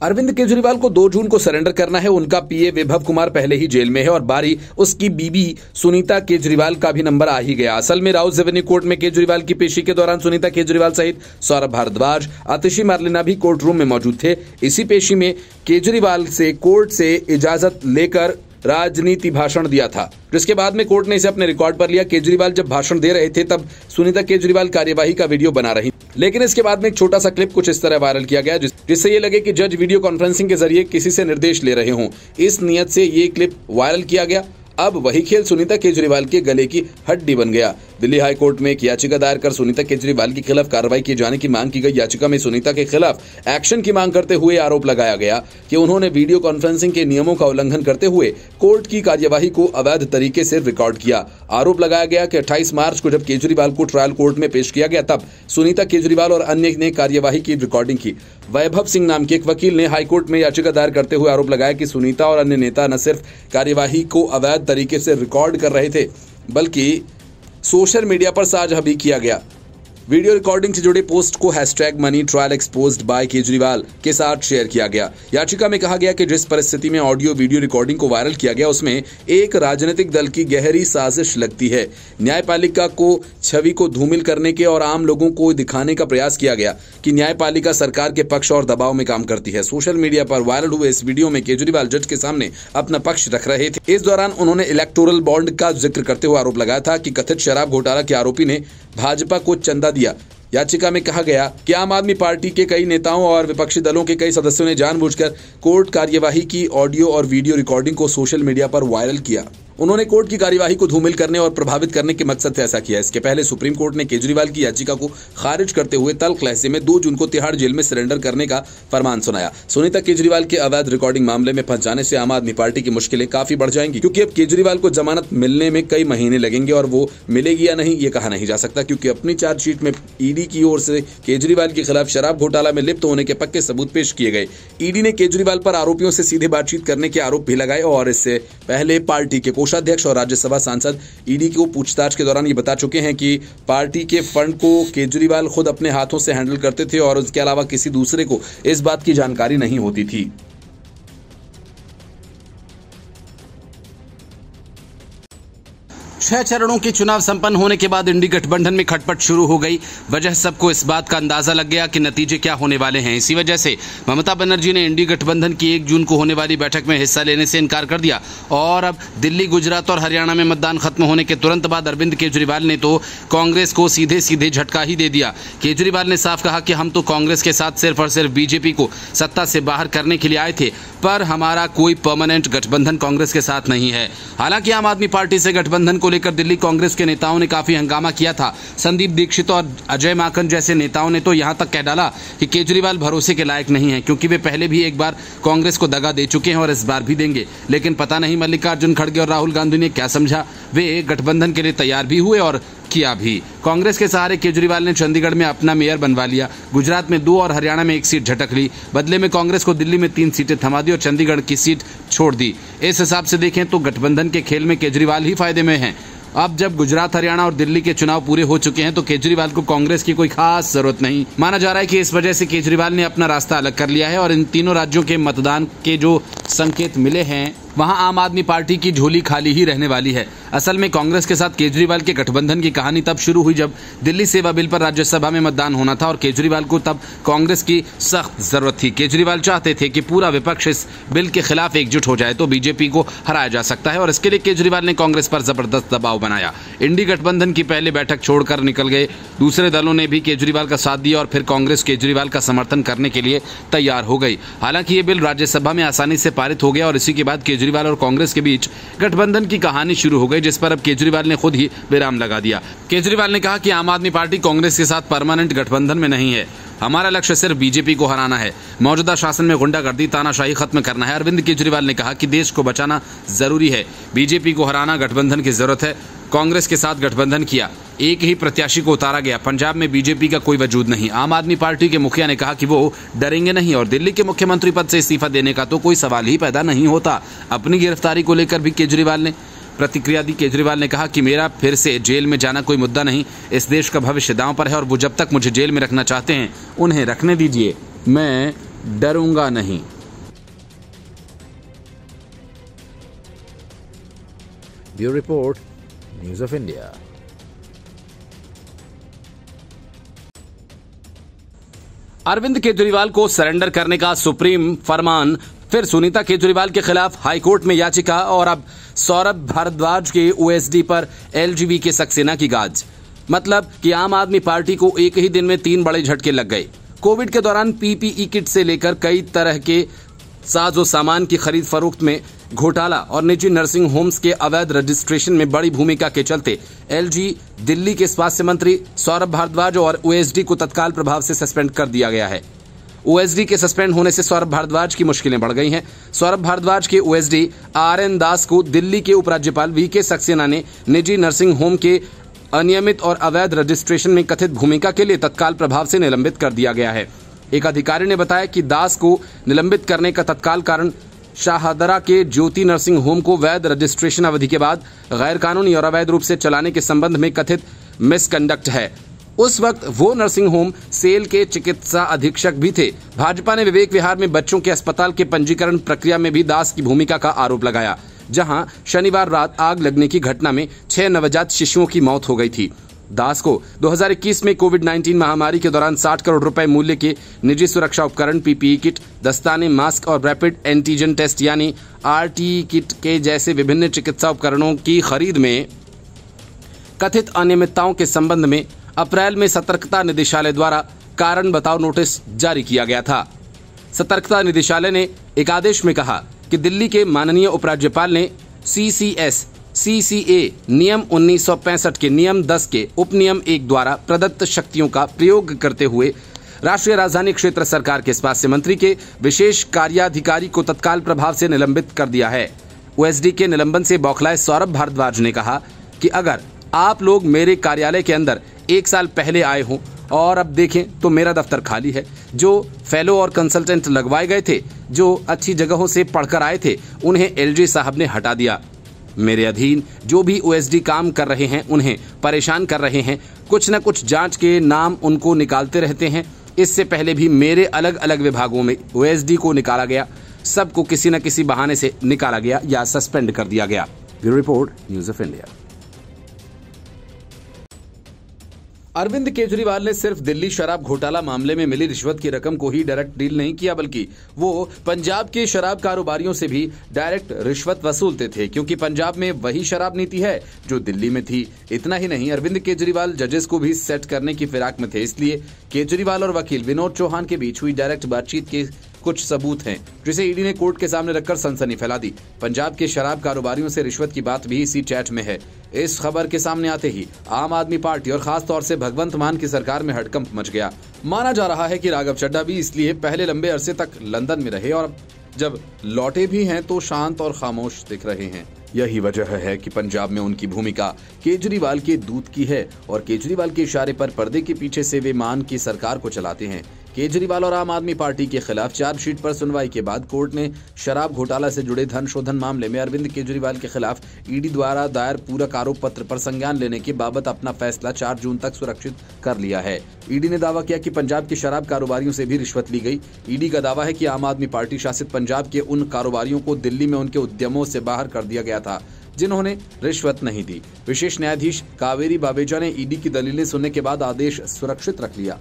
अरविंद केजरीवाल को 2 जून को सरेंडर करना है। उनका पीए विभव कुमार पहले ही जेल में है और बारी उसकी बीबी सुनीता केजरीवाल का भी नंबर आ ही गया। असल में राउस एवेन्यू कोर्ट में केजरीवाल की पेशी के दौरान सुनीता केजरीवाल सहित सौरभ भारद्वाज, आतिशी मार्लेना भी कोर्ट रूम में मौजूद थे। इसी पेशी में केजरीवाल से कोर्ट से इजाजत लेकर राजनीति भाषण दिया था, जिसके बाद में कोर्ट ने इसे अपने रिकॉर्ड पर लिया। केजरीवाल जब भाषण दे रहे थे तब सुनीता केजरीवाल कार्यवाही का वीडियो बना रही, लेकिन इसके बाद में एक छोटा सा क्लिप कुछ इस तरह वायरल किया गया जिससे ये लगे कि जज वीडियो कॉन्फ्रेंसिंग के जरिए किसी से निर्देश ले रहे हों। इस नियत से ये क्लिप वायरल किया गया। अब वही खेल सुनीता केजरीवाल के गले की हड्डी बन गया। दिल्ली हाई कोर्ट में एक याचिका दायर कर सुनीता केजरीवाल के खिलाफ कार्रवाई किए जाने की मांग की गई। याचिका में सुनीता के खिलाफ एक्शन की मांग करते हुए आरोप लगाया गया कि उन्होंने वीडियो कॉन्फ्रेंसिंग के नियमों का उल्लंघन करते हुए कोर्ट की कार्यवाही को अवैध तरीके से रिकॉर्ड किया। आरोप लगाया गया कि 28 मार्च को जब केजरीवाल को ट्रायल कोर्ट में पेश किया गया तब सुनीता केजरीवाल और अन्य ने कार्यवाही की रिकॉर्डिंग की। वैभव सिंह नाम के एक वकील ने हाईकोर्ट में याचिका दायर करते हुए आरोप लगाया कि सुनीता और अन्य नेता न सिर्फ कार्यवाही को अवैध तरीके से रिकॉर्ड कर रहे थे बल्कि सोशल मीडिया पर साझा भी किया गया। वीडियो रिकॉर्डिंग से जुड़े पोस्ट को #money trial exposed by Kejriwal के साथ शेयर किया गया। याचिका में कहा गया कि जिस परिस्थिति में ऑडियो वीडियो रिकॉर्डिंग को वायरल किया गया उसमें एक राजनीतिक दल की गहरी साजिश लगती है। न्यायपालिका को छवि को धूमिल करने के और आम लोगों को दिखाने का प्रयास किया गया कि न्यायपालिका सरकार के पक्ष और दबाव में काम करती है। सोशल मीडिया पर वायरल हुए इस वीडियो में केजरीवाल जज के सामने अपना पक्ष रख रहे थे। इस दौरान उन्होंने इलेक्टोरल बॉन्ड का जिक्र करते हुए आरोप लगाया था कि कथित शराब घोटाला के आरोपी ने भाजपा को चंदा दिया। याचिका में कहा गया कि आम आदमी पार्टी के कई नेताओं और विपक्षी दलों के कई सदस्यों ने जानबूझकर कोर्ट कार्यवाही की ऑडियो और वीडियो रिकॉर्डिंग को सोशल मीडिया पर वायरल किया। उन्होंने कोर्ट की कार्यवाही को धूमिल करने और प्रभावित करने के मकसद से ऐसा किया। इसके पहले सुप्रीम कोर्ट ने केजरीवाल की याचिका को खारिज करते हुए तल्ख लहजे में 2 जून को तिहाड़ जेल में सरेंडर करने का फरमान सुनाया। सुनीता केजरीवाल के अवैध रिकॉर्डिंग मामले में फंस जाने से आम आदमी पार्टी की मुश्किलें काफी बढ़ जाएंगी, क्योंकि अब केजरीवाल को जमानत मिलने में कई महीने लगेंगे और वो मिलेगी या नहीं ये कहा नहीं जा सकता, क्योंकि अपनी चार्जशीट में ईडी की ओर से केजरीवाल के खिलाफ शराब घोटाला में लिप्त होने के पक्के सबूत पेश किए गए। ईडी ने केजरीवाल पर आरोपियों से सीधे बातचीत करने के आरोप भी लगाए और इससे पहले पार्टी के कोषाध्यक्ष और राज्यसभा सांसद ईडी को पूछताछ के दौरान ये बता चुके हैं कि पार्टी के फंड को केजरीवाल खुद अपने हाथों से हैंडल करते थे और उसके अलावा किसी दूसरे को इस बात की जानकारी नहीं होती थी। 6 चरणों के चुनाव संपन्न होने के बाद इंडी गठबंधन में खटपट शुरू हो गई। वजह सबको इस बात का अंदाजा लग गया कि नतीजे क्या होने वाले हैं। इसी वजह से ममता बनर्जी ने इंडी गठबंधन की 1 जून को होने वाली बैठक में हिस्सा लेने से इनकार कर दिया और अब दिल्ली, गुजरात और हरियाणा में मतदान खत्म होने के तुरंत बाद अरविंद केजरीवाल ने तो कांग्रेस को सीधे सीधे झटका ही दे दिया। केजरीवाल ने साफ कहा कि हम तो कांग्रेस के साथ सिर्फ और सिर्फ बीजेपी को सत्ता से बाहर करने के लिए आए थे, पर हमारा कोई परमानेंट गठबंधन कांग्रेस के साथ नहीं है। हालांकि आम आदमी पार्टी से गठबंधन को लेकर दिल्ली कांग्रेस के नेताओं ने काफी हंगामा किया था। संदीप दीक्षित और अजय माकन जैसे नेताओं ने तो यहां तक कह डाला कि केजरीवाल भरोसे के लायक नहीं है, क्योंकि वे पहले भी एक बार कांग्रेस को दगा दे चुके हैं और इस बार भी देंगे। लेकिन पता नहीं मल्लिकार्जुन खड़गे और राहुल गांधी ने क्या समझा, वे गठबंधन के लिए तैयार भी हुए और किया भी। कांग्रेस के सहारे केजरीवाल ने चंडीगढ़ में अपना मेयर बनवा लिया, गुजरात में 2 और हरियाणा में 1 सीट झटक ली। बदले में कांग्रेस को दिल्ली में 3 सीटें थमा दी और चंडीगढ़ की सीट छोड़ दी। इस हिसाब से देखें तो गठबंधन के खेल में केजरीवाल ही फायदे में हैं। अब जब गुजरात, हरियाणा और दिल्ली के चुनाव पूरे हो चुके हैं तो केजरीवाल को कांग्रेस की कोई खास जरूरत नहीं। माना जा रहा है कि इस वजह से केजरीवाल ने अपना रास्ता अलग कर लिया है और इन तीनों राज्यों के मतदान के जो संकेत मिले हैं वहां आम आदमी पार्टी की झोली खाली ही रहने वाली है। असल में कांग्रेस के साथ केजरीवाल के गठबंधन की कहानी तब शुरू हुई जब दिल्ली सेवा बिल पर राज्यसभा में मतदान होना था और केजरीवाल को तब कांग्रेस की सख्त जरूरत थी। केजरीवाल चाहते थे कि पूरा विपक्ष इस बिल के खिलाफ एकजुट हो जाए तो बीजेपी को हराया जा सकता है और इसके लिए केजरीवाल ने कांग्रेस पर जबरदस्त दबाव बनाया। इंडी गठबंधन की पहले बैठक छोड़कर निकल गए। दूसरे दलों ने भी केजरीवाल का साथ दिया और फिर कांग्रेस केजरीवाल का समर्थन करने के लिए तैयार हो गई। हालांकि ये बिल राज्यसभा में आसानी से पारित हो गया और इसी के बाद केजरीवाल और कांग्रेस के बीच गठबंधन की कहानी शुरू हो गई, जिस पर अब केजरीवाल ने खुद ही विराम लगा दिया। केजरीवाल ने कहा कि आम आदमी पार्टी कांग्रेस के साथ परमानेंट गठबंधन में नहीं है। हमारा लक्ष्य सिर्फ बीजेपी को हराना है, मौजूदा शासन में गुंडागर्दी, तानाशाही खत्म करना है। अरविंद केजरीवाल ने कहा कि देश को बचाना जरूरी है, बीजेपी को हराना गठबंधन की जरूरत है। कांग्रेस के साथ गठबंधन किया, एक ही प्रत्याशी को उतारा गया। पंजाब में बीजेपी का कोई वजूद नहीं। आम आदमी पार्टी के मुखिया ने कहा कि वो डरेंगे नहीं और दिल्ली के मुख्यमंत्री पद से इस्तीफा देने का तो कोई सवाल ही पैदा नहीं होता। अपनी गिरफ्तारी को लेकर भी केजरीवाल ने प्रतिक्रिया दी। केजरीवाल ने कहा कि मेरा फिर से जेल में जाना कोई मुद्दा नहीं, इस देश का भविष्य दांव पर है और वो जब तक मुझे जेल में रखना चाहते हैं उन्हें रखने दीजिए, मैं डरूंगा नहीं। Bureau report, news of India. Arvind Kejriwal को सरेंडर करने का सुप्रीम फरमान, फिर सुनीता केजरीवाल के खिलाफ हाईकोर्ट में याचिका और अब सौरभ भारद्वाज के ओएसडी पर एलजीबी के सक्सेना की गाज। मतलब कि आम आदमी पार्टी को एक ही दिन में 3 बड़े झटके लग गए। कोविड के दौरान पीपीई किट से लेकर कई तरह के साजो सामान की खरीद फरोख्त में घोटाला और निजी नर्सिंग होम्स के अवैध रजिस्ट्रेशन में बड़ी भूमिका के चलते एलजी दिल्ली के स्वास्थ्य मंत्री सौरभ भारद्वाज और ओएसडी को तत्काल प्रभाव से सस्पेंड कर दिया गया है। ओएसडी के सस्पेंड होने से सौरभ भारद्वाज की मुश्किलें बढ़ गई हैं। सौरभ भारद्वाज के ओएसडी आरएन दास को दिल्ली के उपराज्यपाल वीके सक्सेना ने निजी नर्सिंग होम के अनियमित और अवैध रजिस्ट्रेशन में कथित भूमिका के लिए तत्काल प्रभाव से निलंबित कर दिया गया है। एक अधिकारी ने बताया कि दास को निलंबित करने का तत्काल कारण शाहदरा के ज्योति नर्सिंग होम को वैध रजिस्ट्रेशन अवधि के बाद गैर कानूनी और अवैध रूप से चलाने के संबंध में कथित मिसकंडक्ट है। उस वक्त वो नर्सिंग होम सेल के चिकित्सा अधीक्षक भी थे। भाजपा ने विवेक विहार में बच्चों के अस्पताल के पंजीकरण प्रक्रिया में भी दास की भूमिका का आरोप लगाया, जहां शनिवार रात आग लगने की घटना में 6 नवजात शिशुओं की मौत हो गई थी। दास को 2021 में कोविड-19 महामारी के दौरान 60 करोड़ रुपए मूल्य के निजी सुरक्षा उपकरण, पीपीई किट, दस्ताने, मास्क और रैपिड एंटीजन टेस्ट यानी आरटी किट के जैसे विभिन्न चिकित्सा उपकरणों की खरीद में कथित अनियमितताओं के संबंध में अप्रैल में सतर्कता निदेशालय द्वारा कारण बताओ नोटिस जारी किया गया था। सतर्कता निदेशालय ने एक आदेश में कहा कि दिल्ली के माननीय उपराज्यपाल ने CCA नियम 1965 के नियम 10 के उपनियम 1 द्वारा प्रदत्त शक्तियों का प्रयोग करते हुए राष्ट्रीय राजधानी क्षेत्र सरकार के स्वास्थ्य मंत्री के विशेष कार्याधिकारी को तत्काल प्रभाव से निलंबित कर दिया है। ओएसडी के निलंबन से बौखलाए सौरभ भारद्वाज ने कहा कि अगर आप लोग मेरे कार्यालय के अंदर 1 साल पहले आए हों और अब देखें तो मेरा दफ्तर खाली है। जो फेलो और कंसल्टेंट लगवाए गए थे, जो अच्छी जगहों से पढ़कर आए थे, उन्हें एलजी साहब ने हटा दिया। मेरे अधीन जो भी ओएसडी काम कर रहे हैं उन्हें परेशान कर रहे हैं। कुछ न कुछ जांच के नाम उनको निकालते रहते हैं। इससे पहले भी मेरे अलग अलग विभागों में ओएसडी को निकाला गया। सबको किसी न किसी बहाने से निकाला गया या सस्पेंड कर दिया गया। Bureau report, news of India. Arvind Kejriwal ने सिर्फ दिल्ली शराब घोटाला मामले में मिली रिश्वत की रकम को ही डायरेक्ट डील नहीं किया, बल्कि वो पंजाब के शराब कारोबारियों से भी डायरेक्ट रिश्वत वसूलते थे, क्योंकि पंजाब में वही शराब नीति है जो दिल्ली में थी। इतना ही नहीं, अरविंद केजरीवाल जजेस को भी सेट करने की फिराक में थे। इसलिए केजरीवाल और वकील विनोद चौहान के बीच हुई डायरेक्ट बातचीत के कुछ सबूत हैं, जिसे ईडी ने कोर्ट के सामने रखकर सनसनी फैला दी। पंजाब के शराब कारोबारियों से रिश्वत की बात भी इसी चैट में है। इस खबर के सामने आते ही आम आदमी पार्टी और खास तौर से भगवंत मान की सरकार में हड़कंप मच गया। माना जा रहा है कि राघव चड्ढा भी इसलिए पहले लंबे अरसे तक लंदन में रहे और जब लौटे भी हैं तो शांत और खामोश दिख रहे हैं। यही वजह है कि पंजाब में उनकी भूमिका केजरीवाल के दूत की है और केजरीवाल के इशारे पर पर्दे के पीछे से वे मान की सरकार को चलाते हैं। केजरीवाल और आम आदमी पार्टी के खिलाफ चार्जशीट पर सुनवाई के बाद कोर्ट ने शराब घोटाला से जुड़े धन शोधन मामले में अरविंद केजरीवाल के खिलाफ ईडी द्वारा दायर पूरक आरोप पत्र पर संज्ञान लेने के बाबत अपना फैसला 4 जून तक सुरक्षित कर लिया है। ईडी ने दावा किया कि पंजाब के शराब कारोबारियों से भी रिश्वत ली गई। ईडी का दावा है कि आम आदमी पार्टी शासित पंजाब के उन कारोबारियों को दिल्ली में उनके उद्यमों से बाहर कर दिया गया था जिन्होंने रिश्वत नहीं दी। विशेष न्यायाधीश कावेरी बाबेजा ने ईडी की दलीलें सुनने के बाद आदेश सुरक्षित रख लिया।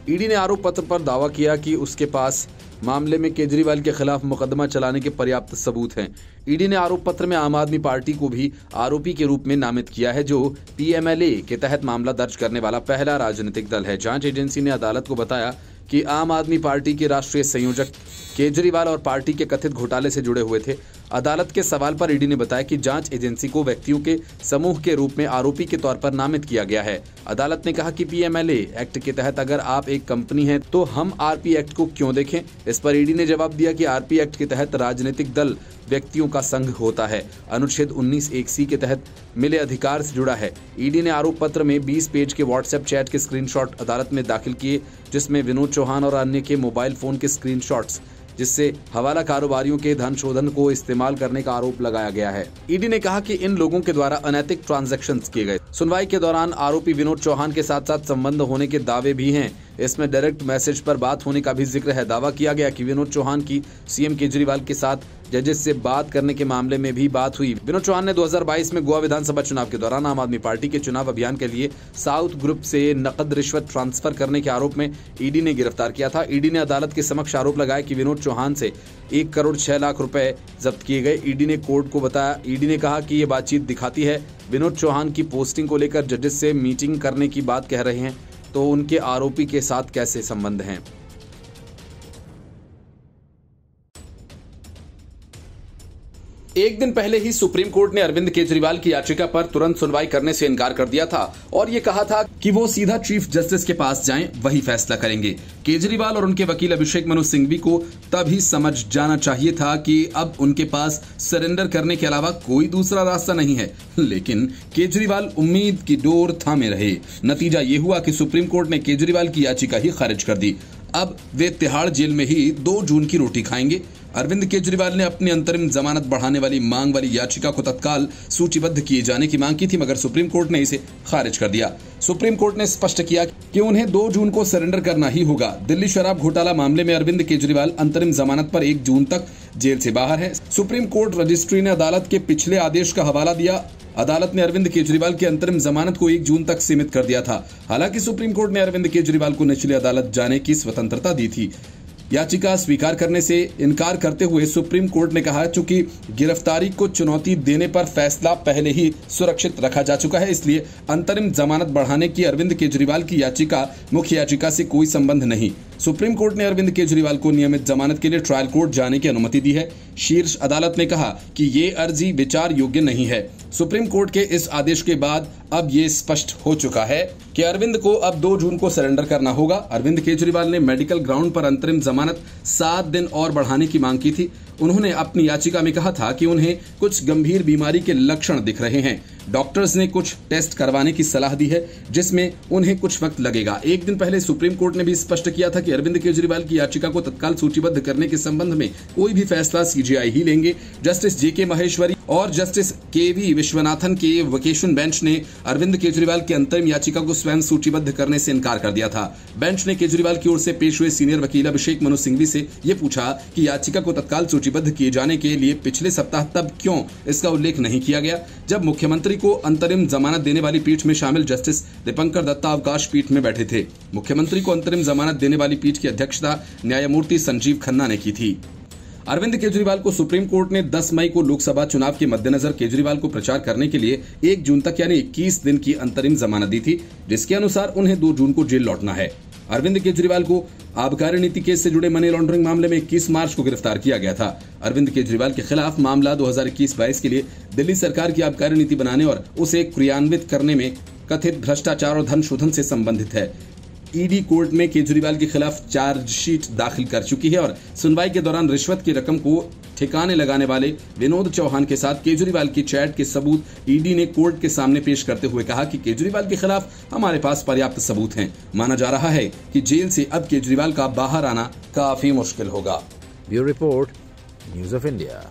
ईडी ने आरोप पत्र पर दावा किया कि उसके पास मामले में केजरीवाल के खिलाफ मुकदमा चलाने के पर्याप्त सबूत हैं। ईडी ने आरोप पत्र में आम आदमी पार्टी को भी आरोपी के रूप में नामित किया है, जो पीएमएलए के तहत मामला दर्ज करने वाला पहला राजनीतिक दल है। जांच एजेंसी ने अदालत को बताया कि आम आदमी पार्टी के राष्ट्रीय संयोजक केजरीवाल और पार्टी के कथित घोटाले से जुड़े हुए थे। अदालत के सवाल पर ईडी ने बताया कि जांच एजेंसी को व्यक्तियों के समूह के रूप में आरोपी के तौर पर नामित किया गया है। अदालत ने कहा कि पीएमएलए एक्ट के तहत अगर आप एक कंपनी हैं तो हम आरपी एक्ट को क्यों देखें। इस पर ईडी ने जवाब दिया कि आरपी एक्ट के तहत राजनीतिक दल व्यक्तियों का संघ होता है। अनुच्छेद 19(1)(c) के तहत मिले अधिकार से जुड़ा है। ईडी ने आरोप पत्र में 20 पेज के व्हाट्सएप चैट के स्क्रीनशॉट अदालत में दाखिल किए, जिसमें विनोद चौहान और अन्य के मोबाइल फोन के स्क्रीनशॉट्स, जिससे हवाला कारोबारियों के धन शोधन को इस्तेमाल करने का आरोप लगाया गया है। ईडी ने कहा कि इन लोगों के द्वारा अनैतिक ट्रांजैक्शंस किए गए। सुनवाई के दौरान आरोपी विनोद चौहान के साथ साथ संबंध होने के दावे भी हैं, इसमें डायरेक्ट मैसेज पर बात होने का भी जिक्र है। दावा किया गया कि विनोद चौहान की सीएम केजरीवाल के साथ जजेस से बात करने के मामले में भी बात हुई। विनोद चौहान ने 2022 में गोवा विधानसभा चुनाव के दौरान आम आदमी पार्टी के चुनाव अभियान के लिए साउथ ग्रुप से नकद रिश्वत ट्रांसफर करने के आरोप में ईडी ने गिरफ्तार किया था। ईडी ने अदालत के समक्ष आरोप लगाया कि विनोद चौहान से 1 करोड़ 6 लाख रुपए जब्त किए गए। ईडी ने कोर्ट को बताया। ईडी ने कहा कि ये बातचीत दिखाती है विनोद चौहान की पोस्टिंग को लेकर जजेस से मीटिंग करने की बात कह रहे हैं, तो उनके आरोपी के साथ कैसे संबंध हैं। एक दिन पहले ही सुप्रीम कोर्ट ने अरविंद केजरीवाल की याचिका पर तुरंत सुनवाई करने से इनकार कर दिया था और ये कहा था कि वो सीधा चीफ जस्टिस के पास जाएं, वही फैसला करेंगे। केजरीवाल और उनके वकील अभिषेक मनु सिंघवी को तभी समझ जाना चाहिए था कि अब उनके पास सरेंडर करने के अलावा कोई दूसरा रास्ता नहीं है, लेकिन केजरीवाल उम्मीद की डोर थामे रहे। नतीजा ये हुआ कि सुप्रीम कोर्ट ने केजरीवाल की याचिका ही खारिज कर दी। अब वे तिहाड़ जेल में ही 2 जून की रोटी खाएंगे। अरविंद केजरीवाल ने अपनी अंतरिम जमानत बढ़ाने वाली मांग वाली याचिका को तत्काल सूचीबद्ध किए जाने की मांग की थी, मगर सुप्रीम कोर्ट ने इसे खारिज कर दिया। सुप्रीम कोर्ट ने स्पष्ट किया कि उन्हें 2 जून को सरेंडर करना ही होगा। दिल्ली शराब घोटाला मामले में अरविंद केजरीवाल अंतरिम जमानत पर 1 जून तक जेल से बाहर है। सुप्रीम कोर्ट रजिस्ट्री ने अदालत के पिछले आदेश का हवाला दिया। अदालत ने अरविंद केजरीवाल की अंतरिम जमानत को 1 जून तक सीमित कर दिया था। हालांकि सुप्रीम कोर्ट ने अरविंद केजरीवाल को निचली अदालत जाने की स्वतंत्रता दी थी। याचिका स्वीकार करने से इनकार करते हुए सुप्रीम कोर्ट ने कहा, चूंकि गिरफ्तारी को चुनौती देने पर फैसला पहले ही सुरक्षित रखा जा चुका है, इसलिए अंतरिम जमानत बढ़ाने की अरविंद केजरीवाल की याचिका मुख्य याचिका से कोई संबंध नहीं। सुप्रीम कोर्ट ने अरविंद केजरीवाल को नियमित जमानत के लिए ट्रायल कोर्ट जाने की अनुमति दी है। शीर्ष अदालत ने कहा कि ये अर्जी विचार योग्य नहीं है। सुप्रीम कोर्ट के इस आदेश के बाद अब ये स्पष्ट हो चुका है कि अरविंद को अब 2 जून को सरेंडर करना होगा। अरविंद केजरीवाल ने मेडिकल ग्राउंड पर अंतरिम जमानत 7 दिन और बढ़ाने की मांग की थी। उन्होंने अपनी याचिका में कहा था कि उन्हें कुछ गंभीर बीमारी के लक्षण दिख रहे हैं। डॉक्टर्स ने कुछ टेस्ट करवाने की सलाह दी है, जिसमें उन्हें कुछ वक्त लगेगा। एक दिन पहले सुप्रीम कोर्ट ने भी स्पष्ट किया था कि अरविंद केजरीवाल की याचिका को तत्काल सूचीबद्ध करने के संबंध में कोई भी फैसला सीजेआई ही लेंगे। जस्टिस जेके महेश्वरी और जस्टिस केवी विश्वनाथन के वेकेशन बेंच ने अरविंद केजरीवाल की अंतरिम याचिका को स्वयं सूचीबद्ध करने से इनकार कर दिया था। बेंच ने केजरीवाल की ओर से पेश हुए सीनियर वकील अभिषेक मनु सिंघवी से ये पूछा कि याचिका को तत्काल सूचीबद्ध किए जाने के लिए पिछले सप्ताह तब क्यों इसका उल्लेख नहीं किया गया, जब मुख्यमंत्री को अंतरिम जमानत देने वाली पीठ में शामिल जस्टिस दीपंकर दत्ता अवकाश पीठ में बैठे थे। मुख्यमंत्री को अंतरिम जमानत देने वाली पीठ की अध्यक्षता न्यायमूर्ति संजीव खन्ना ने की थी। अरविंद केजरीवाल को सुप्रीम कोर्ट ने 10 मई को लोकसभा चुनाव के मद्देनजर केजरीवाल को प्रचार करने के लिए 1 जून तक यानी 21 दिन की अंतरिम जमानत दी थी, जिसके अनुसार उन्हें 2 जून को जेल लौटना है। अरविंद केजरीवाल को आबकारी नीति केस से जुड़े मनी लॉन्ड्रिंग मामले में 21 मार्च को गिरफ्तार किया गया था। अरविंद केजरीवाल के खिलाफ मामला 2021-22 के लिए दिल्ली सरकार की आबकारी नीति बनाने और उसे क्रियान्वित करने में कथित भ्रष्टाचार और धन शोधन से संबंधित है। ईडी कोर्ट में केजरीवाल के खिलाफ चार्जशीट दाखिल कर चुकी है और सुनवाई के दौरान रिश्वत की रकम को ठिकाने लगाने वाले विनोद चौहान के साथ केजरीवाल की चैट के सबूत ईडी ने कोर्ट के सामने पेश करते हुए कहा कि केजरीवाल के खिलाफ हमारे पास पर्याप्त सबूत हैं। माना जा रहा है कि जेल से अब केजरीवाल का बाहर आना काफी मुश्किल होगा। Bureau report, news of India.